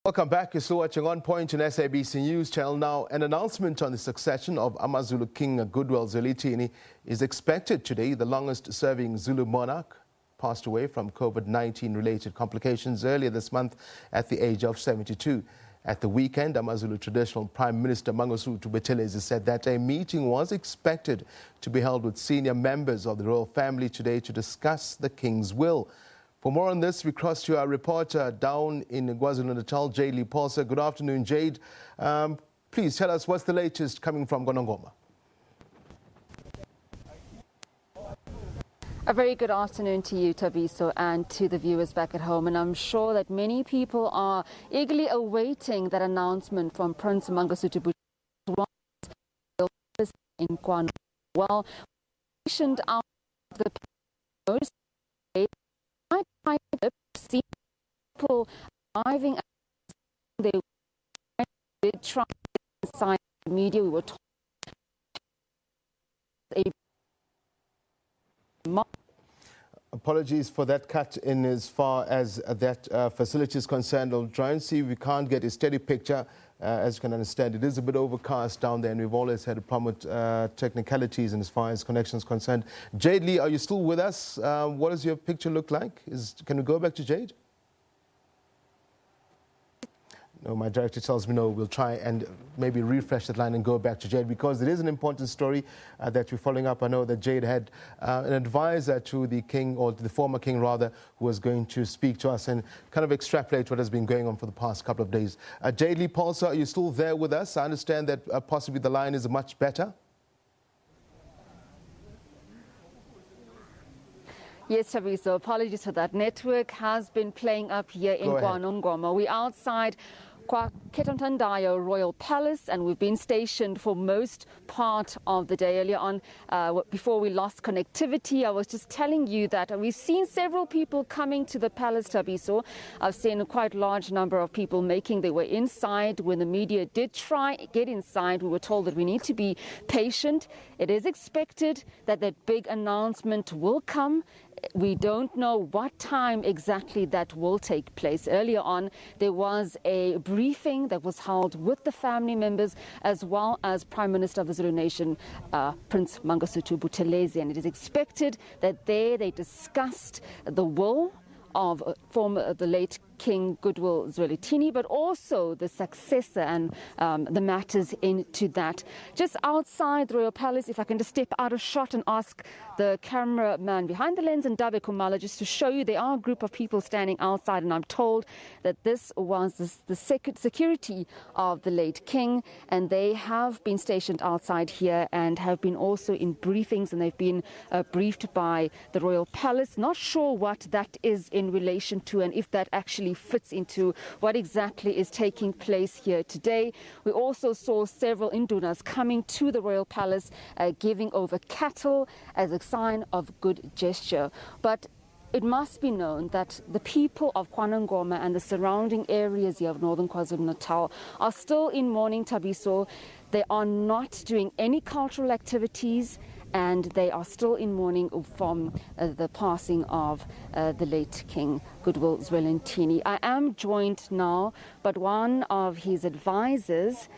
Welcome back. You're still watching On Point on SABC News Channel. Now, an announcement on the succession of amaZulu King Goodwill Zwelithini is expected today. The longest-serving Zulu monarch passed away from COVID-19 related complications earlier this month at the age of 72. At the weekend, amaZulu traditional Prime Minister Mangosuthu Buthelezi said that a meeting was expected to be held with senior members of the royal family today to discuss the King's will. For more on this, we cross to our reporter down in KwaZulu-Natal, Jayed-Leigh Paulse. Good afternoon, Jade. Please tell us what's the latest coming from KwaNongoma. A very good afternoon to you, Tabiso, and to the viewers back at home. And I'm sure that many people are eagerly awaiting that announcement from Prince Mangosuthu Buthelezi in KwaNongoma. Well, patient out of the post, see people arriving. They did try inside the media. We were told Apologies for that cut in as far as that facility is concerned. I'll try and see if we can't get a steady picture. As you can understand, it is a bit overcast down there, and we've always had a problem with technicalities and as far as connections concerned. Jayed-Leigh, are you still with us? What does your picture look like? Can we go back to Jade? No, my director tells me no. We'll try and maybe refresh that line and go back to Jade, because it is an important story that we're following up. I know that Jade had an advisor to the king, or to the former king rather, who was going to speak to us and kind of extrapolate what has been going on for the past couple of days. Jayed-Leigh Paulse, are you still there with us? I understand that possibly the line is much better. Yes, Tabiso, apologies for that. Network has been playing up here in KwaNongoma. We're outside KwaKetantandayo Royal Palace, and we've been stationed for most part of the day. Earlier on, before we lost connectivity, I was just telling you that we've seen several people coming to the palace, Tabiso. I've seen a quite large number of people making their way inside. When the media did try get inside, we were told that we need to be patient. It is expected that that big announcement will come. We don't know what time exactly that will take place. Earlier on, there was a briefing that was held with the family members as well as Prime Minister of the Zulu Nation, Prince Mangosuthu Buthelezi, and it is expected that there they discussed the will of the late King Goodwill Zwelithini, but also the successor and the matters into that. Just outside the Royal Palace, if I can just step out of shot and ask the cameraman behind the lens and Dabe Kumala just to show you, there are a group of people standing outside, and I'm told that this was the security of the late king, and they have been stationed outside here and have been also in briefings, and they've been briefed by the Royal Palace. Not sure what that is in relation to, and if that actually fits into what exactly is taking place here today. We also saw several Indunas coming to the Royal Palace, giving over cattle as a sign of good gesture. But it must be known that the people of KwaNongoma and the surrounding areas here of northern KwaZulu-Natal are still in mourning, Tabiso. They are not doing any cultural activities, and they are still in mourning from the passing of the late King Goodwill Zwelithini. I am joined now by one of his advisors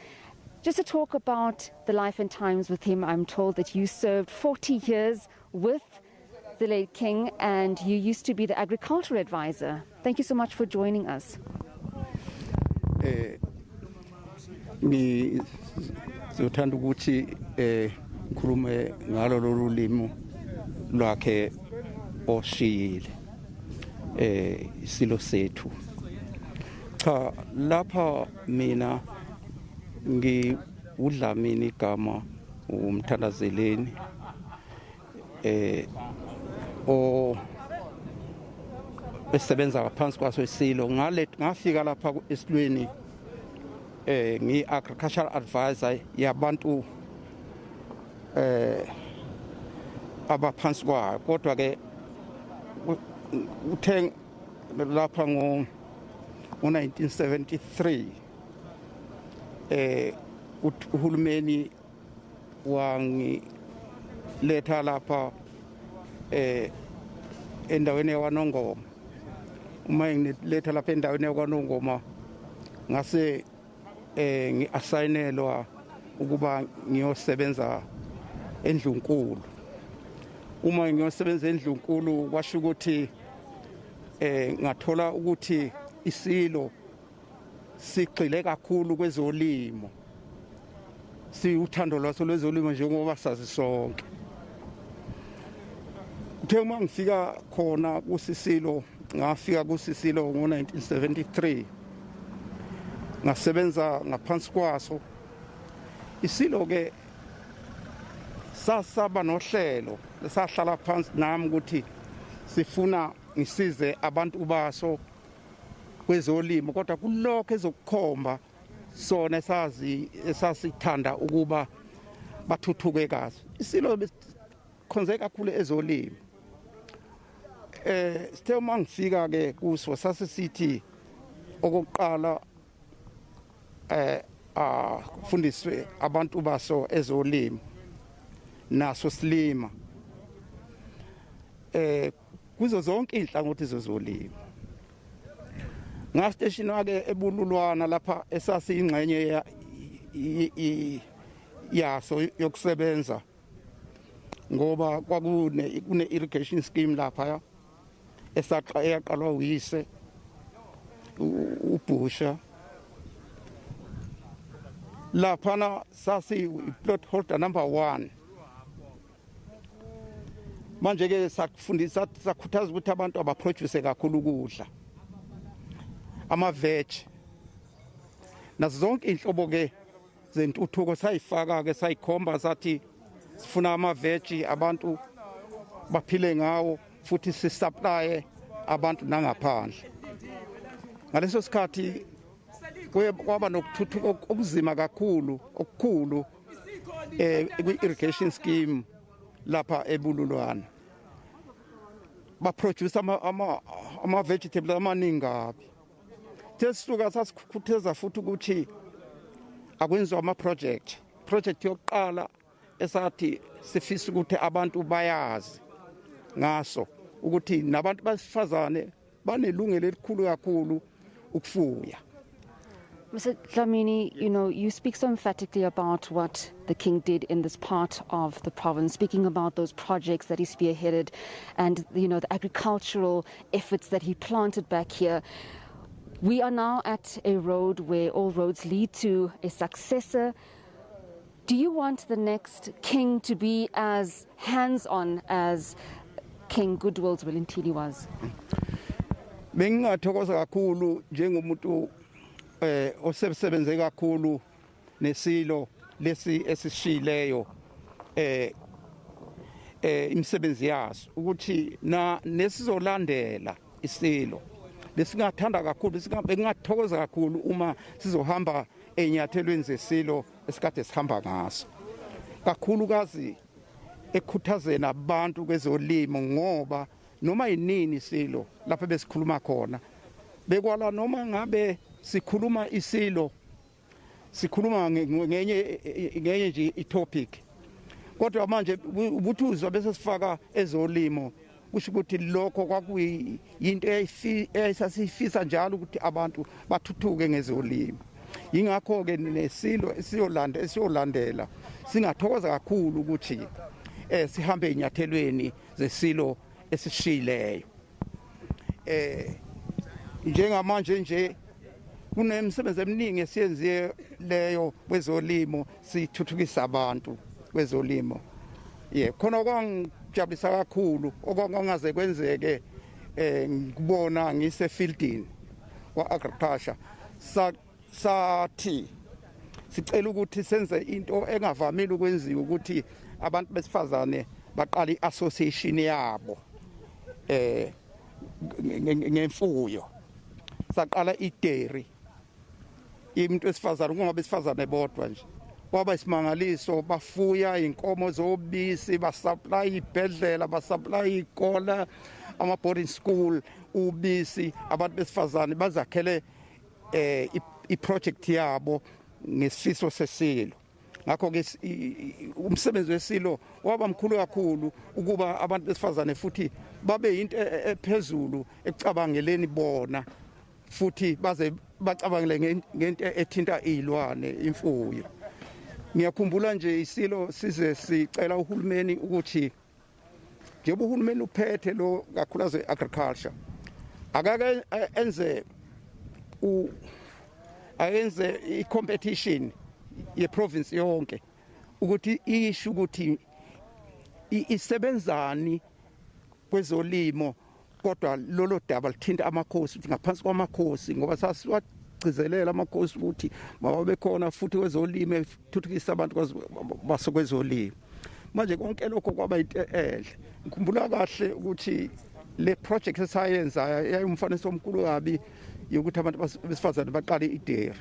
just to talk about the life and times with him. I'm told that you served 40 years with the late king, and you used to be the agricultural advisor. Thank you so much for joining us. Khulume ngalo lolu limo lwakhe oshiyile isilo sethu. Cha, lapha mina ngiwudlamini igama umthandazeleni o esebenza ngaphansi kwaso isilo. Ngafika lapha esilweni ngi-agricultural advisor yabantu abaphansi kwayo, kodwa ke uthe lapha ngo-1973 uhulumeni wangiletha lapha endaweni yaKwaNongoma. Uma ngiletha lapha endaweni yaKwaNongoma ngase ngiasayinelwa ukuba ngiyosebenza endlunkulu. Uma ngiyosebenza endlunkulu kwasho ukuthi ngathola ukuthi isilo sigxile kakhulu kwezolimo. Uthando lwaso lwezolimo njengoba sazi sonke. Uthe uma ngifika khona kusisilo, ngafika kusisilo ngo-1973. Ngasebenza ngaphansi kwaso. Isilo ke sasaba nohlelo lesahlala phansi nami ukuthi sifuna ngisize abantu baso kwezolimo, kodwa kulokho ezokukhomba sona esasithanda ukuba bathuthuke kaso. Isilo besikhonze kakhulu ezolimo. Sithe uma ngifika ke kuso sasisithi okokuqala kufundiswe abantu baso ezolimo naso silima kuzo zonke inhlangothi zezolimo. Ngastation ke ebululwana lapha esasiyingxenye yaso yokusebenza ngoba kune irrigation scheme lapha eyaqalwa uyise uBusha. Laphana sasi plot holder number 1. Manje ke sakufundisa sakhuthaza ukuthi abantu abaproduce kakhulu ukudla. Ama-veg. Nazo zonke inhlobo ke zentuthuko sayifaka ke sayikhomba sathi sifuna ama-veg abantu baphile ngawo futhi sisupply abantu nangaphandle. Ngaleso sikhathi kwaba nokuthuthuka okuzima kakhulu okukhulu kwi-irrigation scheme lapha ebululwana. Baproduce ama-vegetables amaningi kabi. Sesisuka sasikhuthaza futhi ukuthi akwenziwa ama-project yokuqala esathi sifisa ukuthi abantu bayazi ngaso ukuthi nabantu basifazane banelungelo elikhulu kakhulu ukufuya. Mr. Dlamini, you speak so emphatically about what the King did in this part of the province, speaking about those projects that he spearheaded and, the agricultural efforts that he planted back here. We are now at a road where all roads lead to a successor. Do you want the next king to be as hands-on as King Goodwill Zwelithini was? Bengingathokoza kakhulu njengomuntu osebenze kakhulu nesilo lesi esishileyo imisebenzi yaso ukuthi nesizolandela isilo lesingathanda kakhulu bengathokoza kakhulu uma sizohamba enyathelweni zesilo esikade sihamba ngaso kakhulukazi ekhuthazeni abantu kwezolimo ngoba noma yinini isilo lapha besikhuluma khona bekwala noma ngabe sikhuluma isilo sikhuluma ngenye nje itopic kodwa manje ubuthuzwa bese sifaka ezolimo kusho ukuthi lokho kwakuyinto esasifisa njalo ukuthi abantu bathuthuke ngezolimo. Yingakho ke nesilo esiyolandela singathokoza kakhulu ukuthi sihambe enyathelweni zesilo esishileyo. Njengamanje nje kunemisebenzi eminingi esiyenziwe leyo kwezolimo sithuthukisa abantu kwezolimo. Khona kwangijabulisa kakhulu okwangaze kwenzeke ngibona ngisefieldini kwa agriculture sathi sicela ukuthi senze into engavamile ukwenziwa ukuthi abantu besifazane baqala i-association yabo ngemfuyo. Saqala i-dairy umuntu wesifazane kungabe besifazane bodwa nje kwaba isimangaliso bafuya inkomo zobisi basupply ibhedlela basupply ikola ama-boarding school ubisi abantu besifazane bazakhele i-project yabo ngesifiso sesilo. Ngakho ke umsebenzi wesilo waba mkhulu kakhulu ukuba abantu besifazane futhi babe into ephezulu ekucabangeleni bona futhi baze bacabangele ngento ethinta izilwane imfuyo. Ngiyakhumbula nje isilo size sicela uhulumeni ukuthi njengoba uhulumeni uphethe lo kakhulukazi agriculture akake ayenze i-competition ye-province yonke ukuthi isho ukuthi isebenzani kwezolimo kodwa lolo daba lithinta amakhosi ukuthi ngaphansi kwamakhosi ngoba sasiwagcizelela amakhosi ukuthi mababe khona futhi kwezolimo ethuthukisa abantu basokwezolimo. Manje konke lokho kwaba into enhle. Ngikhumbula kahle ukuthi le project escience yayumfanekiso omkhulu kabi yokuthi abantu besifazane baqale idairy.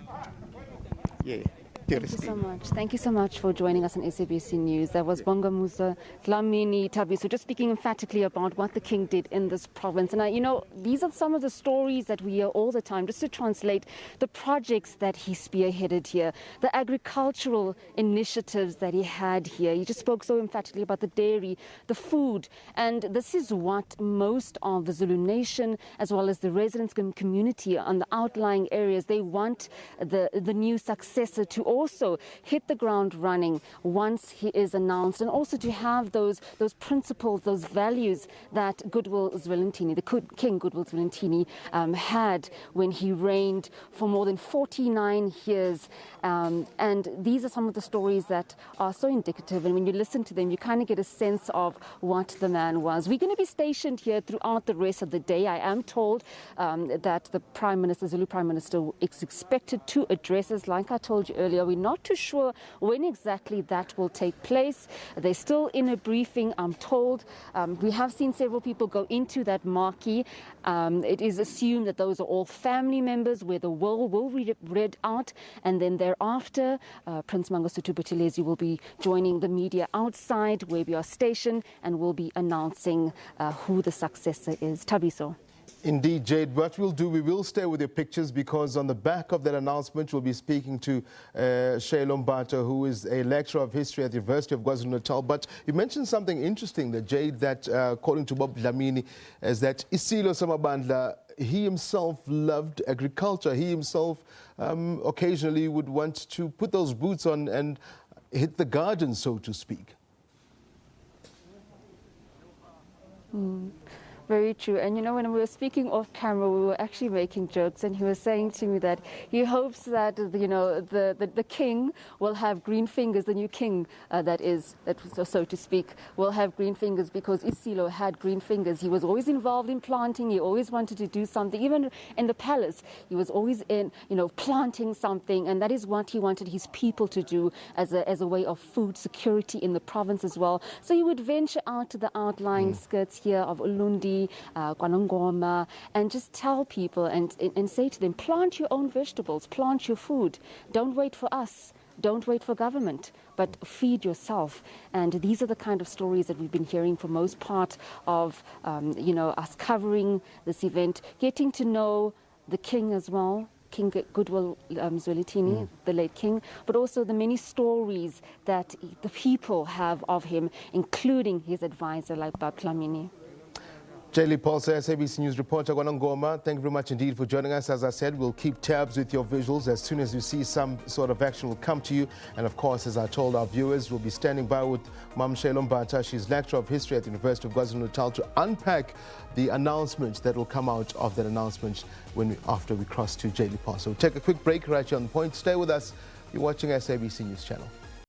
Yeah. Thank you so much. Thank you so much for joining us on SABC News. That was Mangosuthu Buthelezi, just speaking emphatically about what the king did in this province. And, you know, these are some of the stories that we hear all the time, just to translate the projects that he spearheaded here, the agricultural initiatives that he had here. He just spoke so emphatically about the dairy, the food. And this is what most of the Zulu nation, as well as the residents community on the outlying areas, they want the new successor to also hit the ground running once he is announced, and also to have those principles, those values that Goodwill Zwelithini, the King Goodwill Zwelithini, had when he reigned for more than 49 years. And these are some of the stories that are so indicative, and when you listen to them, you kind of get a sense of what the man was. We're going to be stationed here throughout the rest of the day. I am told that the Prime Minister, Zulu Prime Minister, is expected to address us. Like I told you earlier, we're not too sure when exactly that will take place. They're still in a briefing, I'm told. We have seen several people go into that marquee. It is assumed that those are all family members, where the will be read out, and then thereafter Prince Mangosuthu Buthelezi will be joining the media outside where we are stationed, and will be announcing who the successor is. Tabiso. Indeed, Jade. What we'll do, we will stay with your pictures, because on the back of that announcement, we'll be speaking to Jayed-Leigh Paulse, who is a lecturer of history at the University of KwaZulu-Natal. But you mentioned something interesting there, Jade, that according to Bob Dlamini, is that Isilo Samabandla, he himself loved agriculture. He himself occasionally would want to put those boots on and hit the garden, so to speak. Very true. And you know, when we were speaking off camera, we were actually making jokes, and he was saying to me that he hopes that, you know, the king will have green fingers, the new king so to speak, will have green fingers, because Isilo had green fingers. He was always involved in planting. He always wanted to do something. Even in the palace, he was always planting something, and that is what he wanted his people to do as a way of food security in the province as well. So he would venture out to the outlying skirts here of Ulundi, KwaNongoma, and just tell people and say to them, plant your own vegetables, plant your food. Don't wait for us. Don't wait for government, but feed yourself. And these are the kind of stories that we've been hearing for most part of, us covering this event, getting to know the king as well, King Goodwill Zwelithini, the late king, but also the many stories that the people have of him, including his advisor, like Bob Dlamini. Jayed-Leigh Paulse, SABC News reporter, KwaNongoma. Thank you very much indeed for joining us. As I said, we'll keep tabs with your visuals. As soon as you see some sort of action, will come to you. And of course, as I told our viewers, we'll be standing by with Mam Jayed-Leigh Paulse. She's lecturer of history at the University of KwaZulu-Natal, to unpack the announcements that will come out of that announcement after we cross to Jayed-Leigh Paulse. So we'll take a quick break right here on the point. Stay with us. You're watching SABC News Channel.